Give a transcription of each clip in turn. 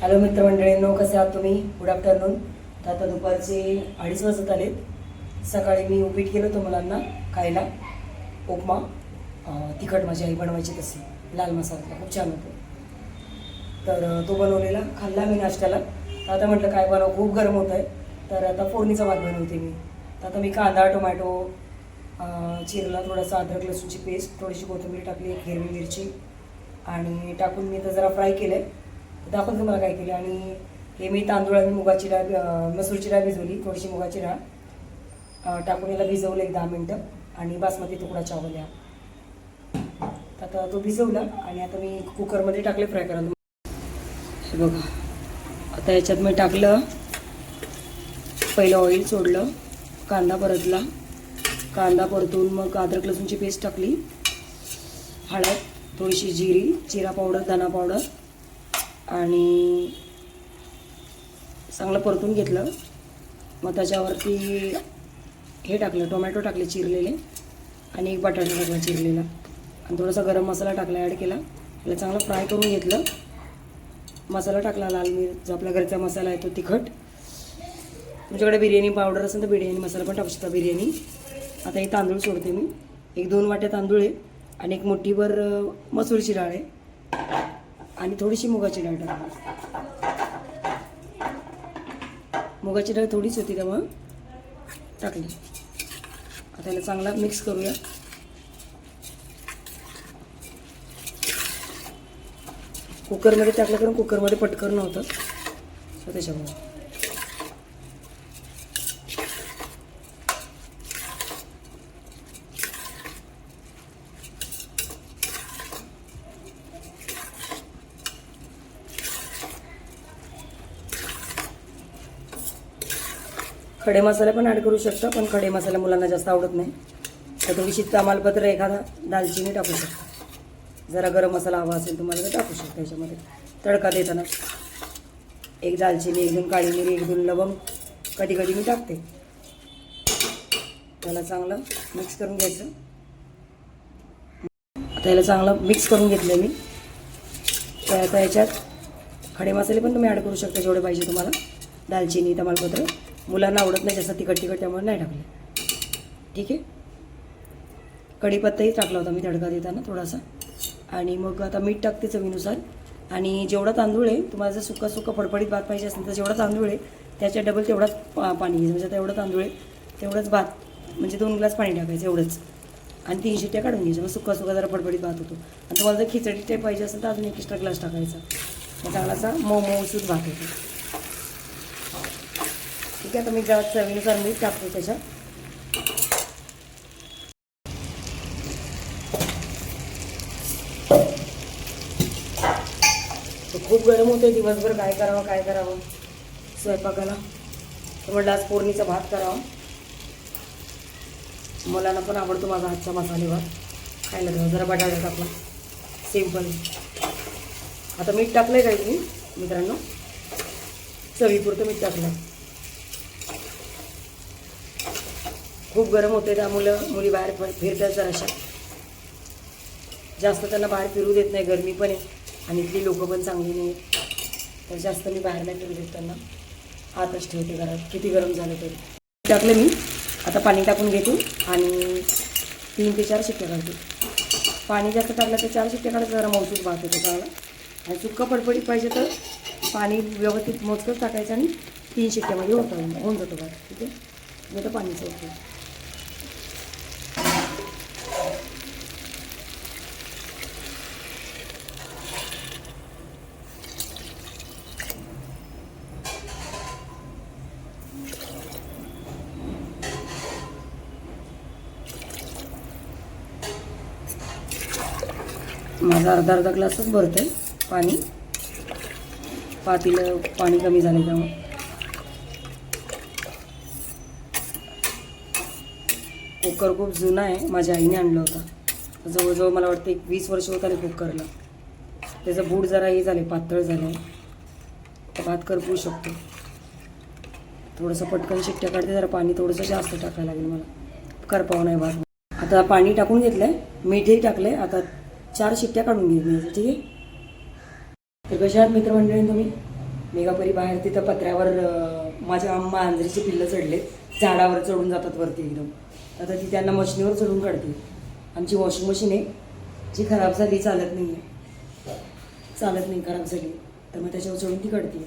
Hello मित्रमंडळींनो, कसे आहात तुम्ही? Good afternoon. तर आता दुपारचे 2:30 वाजत आलेत. सकाळी मी उपीट केलं होतं मुलांना खायला, उपमा. तिखट माझी आई बनवायची तशी, लाल मसाला खूप छान होतो. तर तो बनवलेला खाल्ला मी नाश्त्याला. आता म्हटलं काय बनव, खूप गरम होत आहे. तर आता फोडणीचा भात बनवते मी. तर आता मी कांदा, टोमॅटो चिरला, थोडासा अद्रक लसूणची पेस्ट, थोडीशी कोथिंबीर टाकली, एक हिरवी मिरची आणि टाकून मी तर जरा फ्राय केलं आहे. दाखवतो तुम्हाला काय केलं. आणि हे मी तांदूळ आणि मुगाची डाळ, मसूरची डाळ भिजवली, थोडीशी मुगाची डाळ टाकून याला भिजवलं 1-10 मिनटं. आणि बासमती तुकडा चावल या. आता तो भिजवला आणि आता मी कुकरमध्ये टाकले फ्राय करायला. हे बघा, आता याच्यात मी टाकलं, पहिलं ऑइल सोडलं, कांदा परतला, कांदा परतून मग अद्रक लसूणची पेस्ट टाकली, हळद, थोडीशी जिरा पावडर, धना पावडर आणि चांगलं परतून घेतलं. मग त्याच्यावरती हे टाकलं, टोमॅटो टाकले चिरलेले आणि एक बटाटा टाकला चिरलेला आणि थोडासा गरम मसाला टाकला, ॲड केला. याला चांगलं फ्राय करून घेतलं. मसाला टाकला, लाल मिरच, जो आपल्या घरचा मसाला आहे तो, तिखट. तुमच्याकडे बिर्याणी पावडर असेल तर बिर्याणी मसाला पण टाकू शकता, बिर्याणी. आता हे तांदूळ सोडते मी. 1-2 वाट्या तांदूळ आहे आणि एक मोठीभर मसूरची डाळ आहे आणि थोडीशी मुगाची डाळ टाकली. मुगाची डाळ थोडीच होती त्यामुळं टाकली. आता याला चांगला मिक्स करूया. कुकरमध्ये टाकलं कारण कुकरमध्ये पटकन नव्हतं, सो त्याच्यामुळे. खडे मसाले पण ॲड करू शकता, पण खडे मसाले मुलांना जास्त आवडत नाही. तर थोडीशी तमालपत्र, एखादा दालचिनी टाकू शकता. जरा गरम मसाला हवा असेल तुम्हाला तर टाकू शकता. याच्यामध्ये तडका देताना 1 दालचिनी, 1-2 काळी मिरी, 1-2 लवंग कधी कधी मी टाकते. त्याला चांगलं मिक्स करून घ्यायचं. आता याला चांगलं मिक्स करून घेतलं मी. तर आता याच्यात खडे मसाले पण तुम्ही ॲड करू शकता जेवढे पाहिजे तुम्हाला. दालचिनी, तमालपत्र मुलांना आवडत नाही जास्त तिखट त्यामुळे नाही टाकले. ठीक आहे. कढीपत्ताही टाकला होता मी तडका देताना थोडासा. आणि मग आता मीठ टाकते चवीनुसार. आणि जेवढा तांदूळ आहे तुम्हाला, जर सुका फडफडीत भात पाहिजे असेल तर जेवढा तांदूळ आहे त्याच्या डबल तेवढाच पाणी घ्यायचं. म्हणजे आता एवढं तांदूळ आहे तेवढंच भात, म्हणजे 2 ग्लास पाणी टाकायचं एवढंच. आणि 3 शिट्ट्या काढून घ्यायच्या. मग सुका जरा फडफडीत भात होतो. आणि तुम्हाला जर खिचडी टाईप पाहिजे असेल तर अजून 1 एक्स्ट्रा ग्लास टाकायचा. मग चांगलासा मऊसूत भात होतो. ठीक आहे. आता मी चवीनुसार मीठ टाकतो त्याच्यात. खूप गरम होते, दिवसभर काय करावं स्वयंपाकाला. तर म्हटलं आज फोडणीचा भात करावा. मुलांना पण आवडतो माझा हातचा मसाले भात खायला. जरा बटाटा टाकला, सिंपल. आता मीठ टाकलं आहे काही मित्रांनो, चवीपुरतं मीठ टाकलं. खूप गरम होते त्यामुळं मुली बाहेर फिरतात जराशा. जास्त त्यांना बाहेर फिरू देत नाही, गरमी पण आहे आणि इथली लोकं पण चांगली नाही. तर जास्त मी बाहेर नाही फिरू देत त्यांना, आतच ठेवते घरात, किती गरम झालं तरी. टाकले मी. आता पाणी टाकून घेते आणि 3 ते 4 शिट्ट्या काढते. पाणी जास्त टाकलं तर 4 शिट्ट्या काढायचं, जरा मौसूद भात होतो चांगला. आणि सुक्का फडफडीत पाहिजे तर पाणी व्यवस्थित मोजकंच टाकायचं आणि 3 शिट्ट्यामध्ये होऊन जातो भात. ठीक आहे. मी तर पाणीच होते. माझा अर्धा ग्लासच भरतं आहे पाणी. पातीलं पाणी कमी झालं त्यामुळे. कुकर खूप जुना आहे, माझ्या आईने आणलं होतं. जवळजवळ मला वाटतं 20 वर्ष होत आले कुकरला. त्याचं बूड जरा हे झाले, पातळ झालं. भात करपू शकतो. थोडंसं पटकन शिट्ट्या काढते, जरा पाणी थोडंसं जास्त टाकायला लागेल मला, करपाव नाही भात. आता पाणी टाकून घेतलं आहे, मीठही टाकलं आहे. आता 4 शिट्ट्या काढून घ्यायचं. ठीक आहे. तर कशा आहात मित्रमंडळी तुम्ही? मेघापरी बाहेर तिथं पत्र्यावर माझ्या मांजरीचे पिल्लं चढले, झाडावर चढून जातात वरती एकदम. आता ती त्यांना मशिनीवर चढून काढते. आमची वॉशिंग मशीन आहे जी खराब झाली, चालत नाही खराब झाली, तर मग त्याच्यावर चढून ती काढते.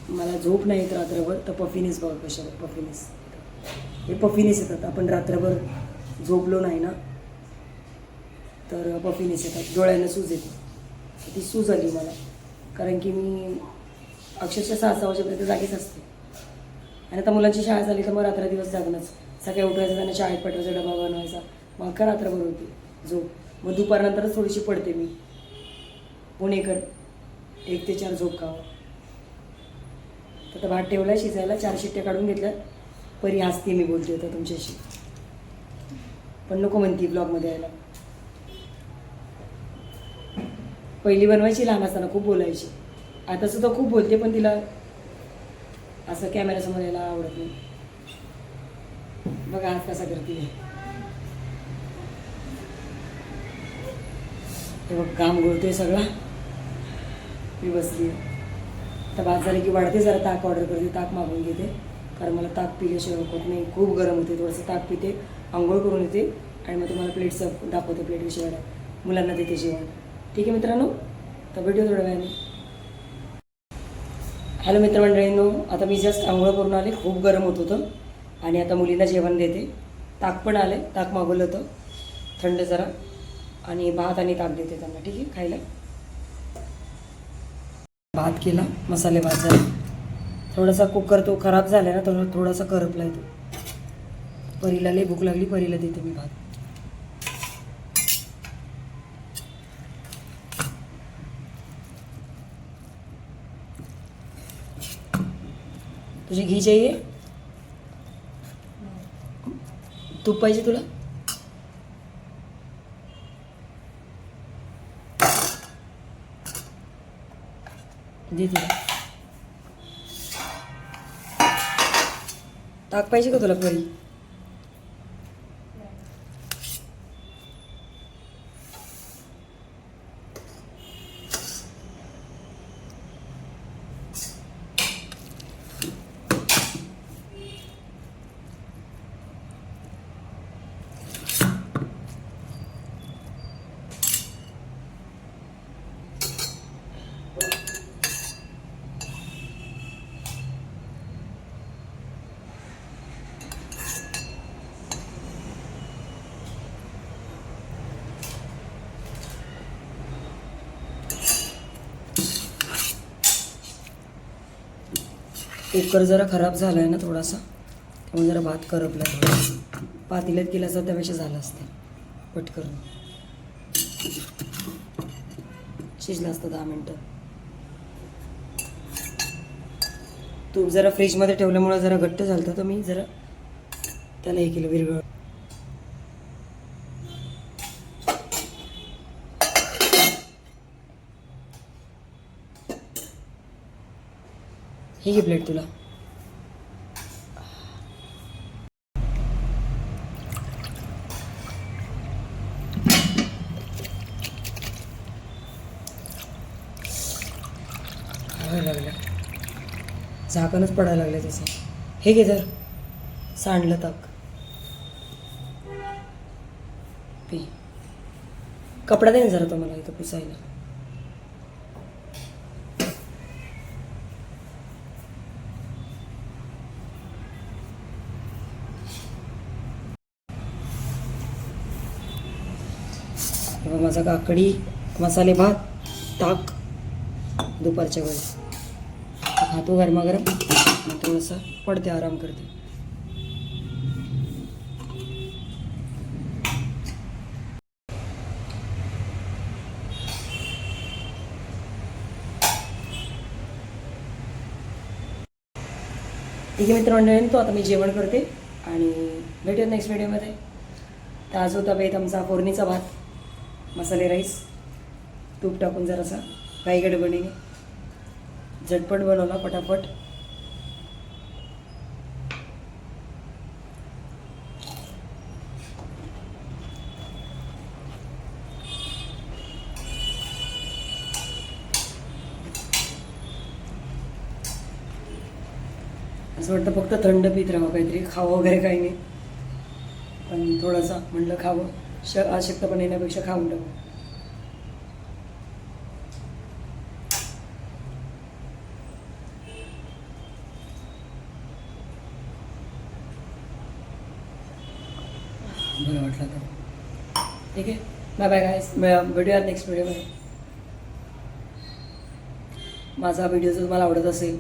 मला झोप नाही येत रात्रभर, तर पफिनीस बघा कशा पफिनीस, हे पफिनीस येतात. आपण रात्रभर झोपलो नाही ना तर पफिनीस येतात, डोळ्यांना सूज येते. ती सूज आली मला, कारण की मी अक्षरशः 6 वाजेपर्यंत जागीच असते. आणि आता मुलांची शाळा झाली तर मग रात्र दिवस जागणंच. सकाळी उठवायचं, त्यांना शाळेत पाठवायचा, डबा बनवायचा, मग अख्खा रात्रभर होती झोप. मग दुपारनंतरच थोडीशी पडते मी. पुणेकर 1 ते 4 झोप खावं. तर भात ठेवला शिजायला, 4 शिट्ट्या काढून घेतल्या. परी हसते मी बोलते होता तुमच्याशी, पण नको म्हणते ब्लॉगमध्ये यायला. पहिली बनवायची लहान असताना, खूप बोलायची. आता सुद्धा खूप बोलते, पण तिला असं कॅमेऱ्यासमोर यायला आवडत नाही. बघा आज कसा करते. हे बघ काम गोळतोय सगळा. मी बसली. आता भात झालं की वाढते, जरा ताक ऑर्डर करते, ताक मागवून घेते, कारण मला ताक पिल्याशिवाय होत नाही. खूप गरम होते. थोडंसं ताक पिते, आंघोळ करून येते आणि मग तुम्हाला प्लेटचं दाखवते, प्लेट कशी वाढा, मुलांना देते जेवण. ठीक आहे मित्रांनो, तर भेटू थोड्या वेळाने. हॅलो मित्रमंडळींनो, आता मी जस्ट आंघोळ करून आले, खूप गरम होत होतं आणि आता मुलींना जेवण देते. ताक पण आले, ताक मागवलं होतं थंड जरा, आणि भात आणि ताक देते त्यांना. ठीक आहे, खायला. भात केला, मसाले भात झाला. थोडासा कुकर तो खराब झाला ना, थोडासा करपला आहे तो. परीला लई भूक लागली, परीला देते मी भात. तुझी घी चाहिए? तूप पाहिजे तुला? दे तुला. ताक पाहिजे का तुला परी? कुकर जरा खराब झाला आहे ना थोडासा, त्यामुळे जरा भात करपला आहे थोडा. पातेल्यात केला असता त्यापेक्षा झालं असतं पटकन, शिजलं असतं 10 मिनटं. तूप जरा फ्रीजमध्ये ठेवल्यामुळे जरा घट्ट झालं, तर मी जरा त्याला हे केलं, विरघळ. ही घे प्लेट तुला. लागलं, झाकणच पडायला लागलं त्याचं. हे घे जर सांडलं ताक, पी. कपडा दे ना जरा तो मला इथं पुसायला. माझा काकडी मसाले भात ताक दुपारच्या वेळेस खातो गरमागरम, थोडंसं पडते, आराम करते. ठीक आहे मित्रमंडळींनो, तो आता मी जेवण करते आणि भेटूया नेक्स्ट व्हिडिओमध्ये. तर आज होता बेत आमचा फोडणीचा भात, मसाले राईस, तूप टाकून जरासा काही गडबडीने झटपट बनवला, पटापट. असं वाटतं फक्त थंड पीत राहावं, काहीतरी खावं वगैरे काही नाही, पण थोडंसं म्हटलं खावं, अशक्तपणे येण्यापेक्षा खाऊन टाकू. बरं वाटलं तर ठीक आहे. बाय बाय गायस, भेटूया नेक्स्ट व्हिडिओमध्ये. माझा व्हिडिओ जर तुम्हाला आवडत असेल,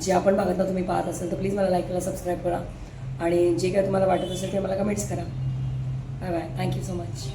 जे आपण बघत ना तुम्ही पाहत असेल, तर प्लीज मला लाईक करा, सबस्क्राईब करा आणि जे काय तुम्हाला वाटत असेल ते मला कमेंट्स करा. Bye bye, thank you so much.